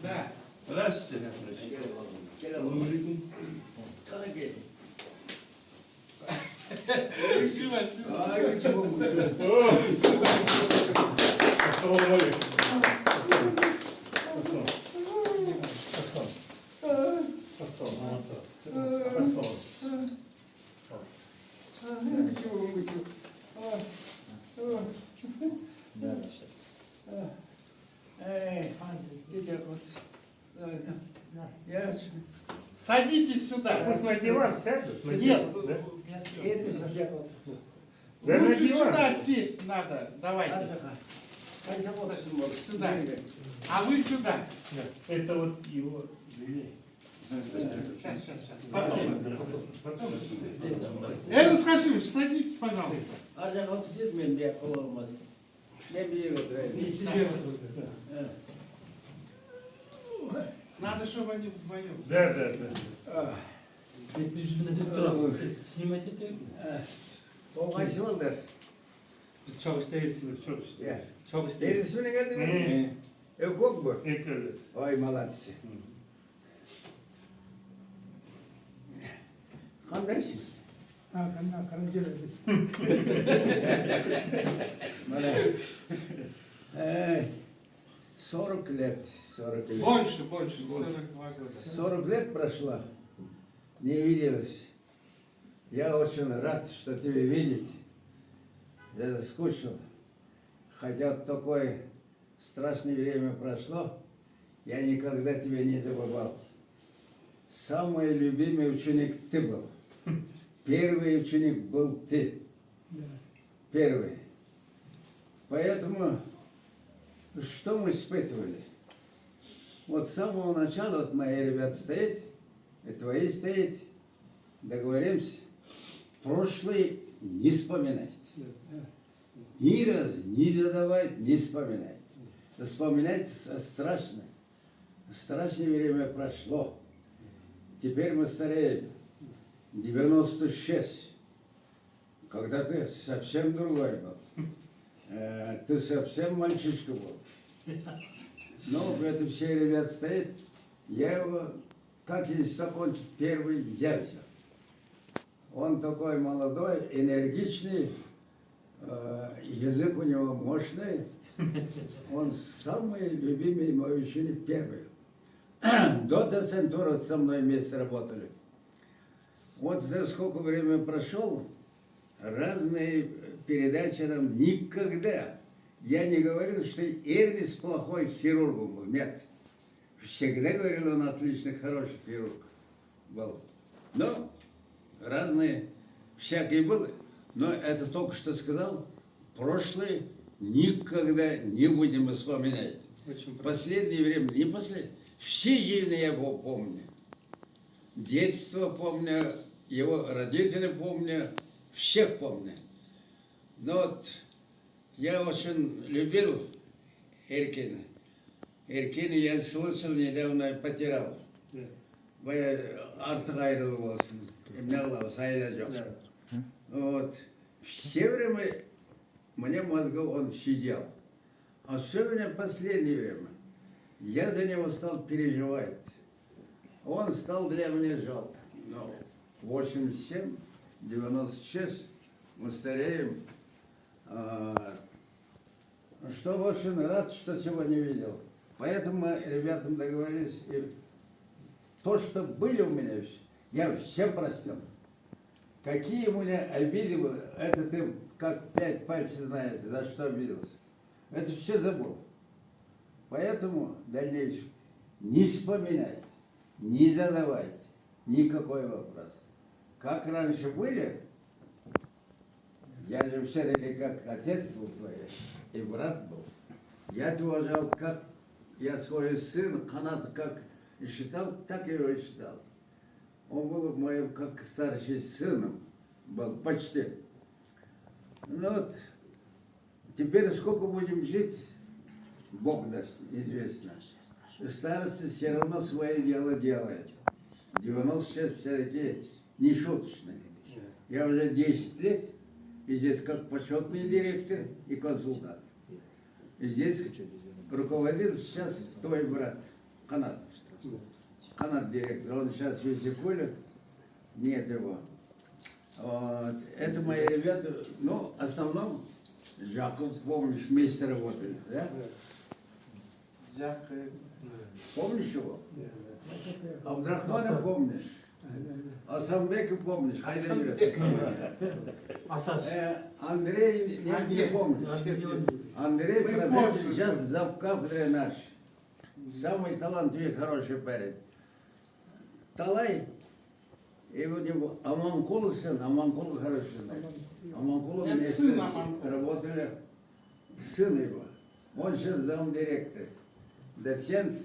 Да. Здравствуйте. Снимай. Ассаламу алейкум. Садитесь сюда. Пусть на диван сядут. Нет, Да? я сделал. Да на лучше диван. сюда сесть надо. Давайте. Сюда. А вы сюда. Да. Это вот его дверь. Сейчас. Потом. Потом. Эрнст Хашимович, садитесь, пожалуйста. Надо, чтобы они вдвоем. Да. Снимать это? Oğaysıvaldır. Biz çok isteyiz. Çok işte. Ya. Çok isteyiz. Derisini geldin mi? Ne? Yok mu? Ekler. Ay malatçı. Kandarsın. Ha, Karacalı. Bana. 40 лет. 40 лет. Больше. 42 года. 40 лет прошло. Не виделась. Я очень рад, что тебя видеть. Я скучал. Хотя вот такое страшное время прошло, я никогда тебя не забывал. Самый любимый ученик ты был. Первый ученик был ты. Первый. Поэтому что мы испытывали? Вот с самого начала, вот мои ребята стоят, и твои стоят, договоримся, прошлое не вспоминать. Ни разу не задавать, не вспоминать. Вспоминать страшно. Страшное время прошло. Теперь мы стареем. 96. Когда ты совсем другой был. Ты совсем мальчишка был. Но это все ребята стоят. Я его, как институт первый, я взял. Он такой молодой, энергичный, язык у него мощный. Он самый любимый мой ученик первый. До доцентура со мной вместе работали. Вот за сколько времени прошел, разные передачи нам никогда. Я не говорил, что Эрнст плохой хирургом был. Нет. Всегда говорил, он отличный, хороший хирург был. Но разные, всякие были. Но это только что сказал, прошлое никогда не будем вспоминать. Последнее время, не последнее, все жизни я его помню. Детство помню, его родители помню, всех помню. Но вот я очень любил Эркина. Эркина я слышал, недавно потерял. Artık ayrılık olsun. Ne Allah sayılacak. Вот. Все время мне мозгов он сидел. Особенно в последнее время. Я за него стал переживать. Он стал для меня жалко. Но 87, 96, мы стареем. Что очень рад, что сегодня видел. Поэтому мы ребятам договорились. И то, что были у меня, я всем простил. Какие у меня обиды были, это ты как 5 пальцев знаешь, за что обиделся. Это все забыл. Поэтому в дальнейшем не вспоминать, не задавать никакой вопрос. Как раньше были, я же все-таки как отец был твой, и брат был. Я тебя уважал, как я свой сын, Канат, как и считал, так я его и считал. Он был моим, как старший сыном, был почти. Ну вот, теперь сколько будем жить, Бог даст, известно. Старость все равно свое дело делает. 96 все-таки не шуточные. Я уже 10 лет, и здесь как почетный директор и консультант. Здесь руководит сейчас твой брат, Канат. Канат директор, он сейчас в Весикуле, нет его. Вот. Это мои ребята, ну, в основном, Жаков, помнишь, вместе работали, да? Дякую. Помнишь его? Абдрахмана помнишь? Асамбека помнишь? Андрей не помнишь. Андрей Мы Пробек помним. сейчас завкафедрой наш. Самый талантливый, хороший парень. Талай, и у него Аманкул сын, Аманкул хороший знает. Аманкул Это вместе сын Аманкула. работали, сын его. Он сейчас замдиректор, доцент.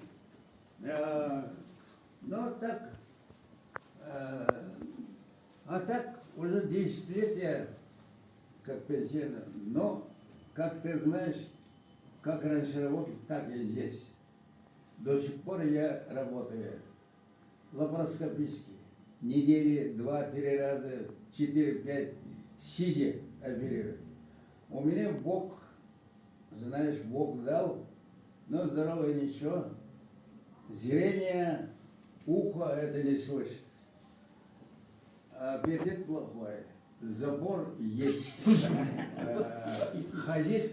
Ну так, а так уже 10 лет я как пенсионер. Но, как ты знаешь, как раньше работал, так и здесь. До сих пор я работаю лапароскопически. Недели 2-3 раза, 4-5, сидя оперирую. У меня Бог, знаешь, Бог дал, но здоровье ничего. Зрение, ухо это не слышит. Аппетит плохой. Забор есть. Ходить,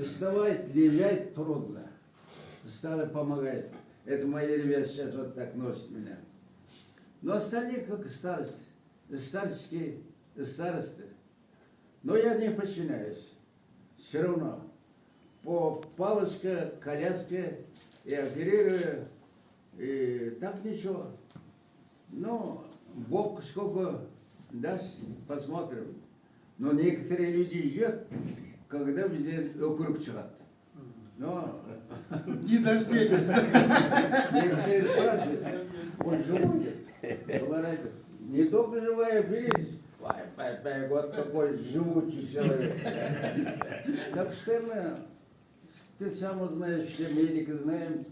вставать, лежать трудно. Стало помогать. Это мои ребята сейчас вот так носят меня. Но остальные как старость. Старческие старосты. Но я не подчиняюсь. Все равно. По палочке, коляске и оперирую. И так ничего. Ну, Бог сколько даст, посмотрим. Но некоторые люди ждут, когда везде округ чат. Но Не дождетесь. некоторые спрашивают, он живой? Говорят, не только живая операция, вот такой живучий человек. Так что мы, ты сам знаешь, все медики знаем,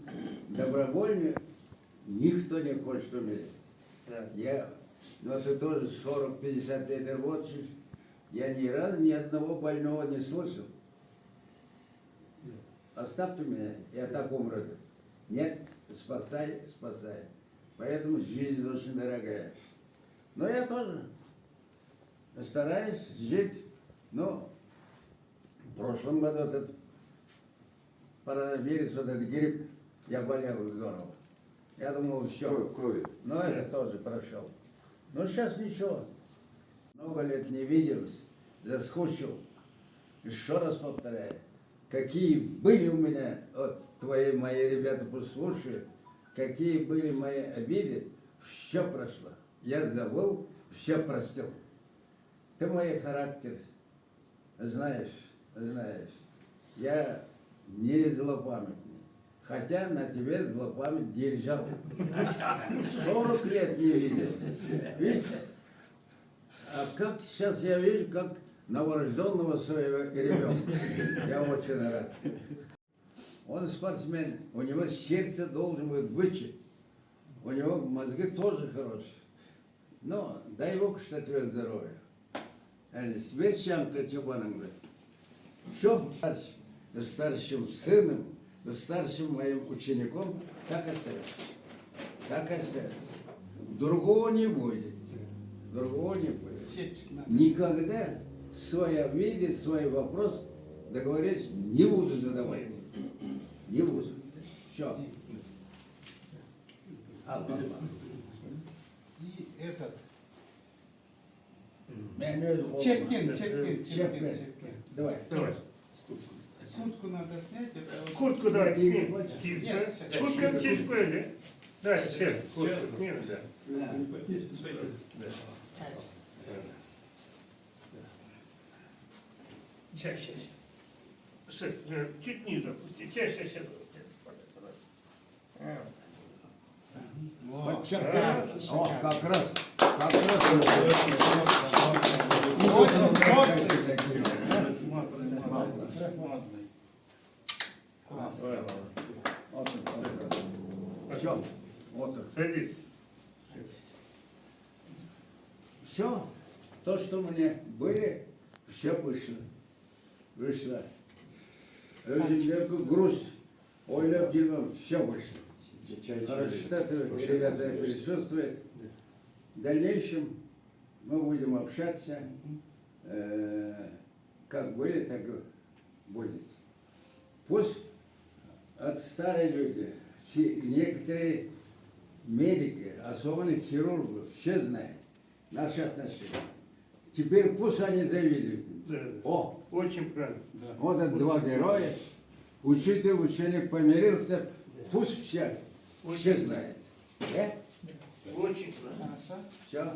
добровольно никто не хочет умереть. Я, но ты тоже 40-50 лет работаешь, я ни разу ни одного больного не слышал. Оставьте меня, я так умру. Нет, спасай, спасай. Поэтому жизнь очень дорогая. Но я тоже стараюсь жить. Но в прошлом году этот коронавирус, вот этот грипп, я болел здорово. Я думал, все. Но это тоже прошел. Но сейчас ничего. Много лет не виделись, заскучил. Еще раз повторяю. Какие были у меня, вот мои ребята послушают, какие были мои обиды, все прошло. Я забыл, все простил. Ты мой характер знаешь. Я не злопамятный. Хотя на тебе злопамять держал. 40 лет не видел. Видите? А как сейчас я вижу, как новорожденного своего ребенка. Я очень рад. Он спортсмен, у него сердце должен быть вычет. У него мозги тоже хорошие. Но дай Бог, что тебе здоровье. Свечанка Чубананга. Что старшим сыном, старшим моим учеником, так остается. Так остается. Другого не будет. Другого не будет. Никогда свой обиды, свой вопрос, договорюсь, не буду задавать. Не буду. Все. И этот. Чепкин. Давай. Сутку надо снять. Это... Куртку давай сними. Нет, сейчас. Куртка в чистую, да, все, куртку сними, да. Да. Сейчас. Шеф, чуть ниже опусти. Сейчас. Вот, Подчеркай. О, как раз. модный. Все. Вот. Садись. Все. То, что мне были, все вышло. Özümdeki грусть, ойлап жүргем все вышло. Хорошо, что ребята присутствуют. В дальнейшем мы будем общаться, как были, так и будет. Пусть от старые люди, некоторые медики, особенно хирургы, все знают наши отношения. Теперь пусть они завидуют. Да, да. О, Очень правильно. вот это два героя. Учитель, ученик помирился, пусть все знают. Очень правильно. Хорошо. Все.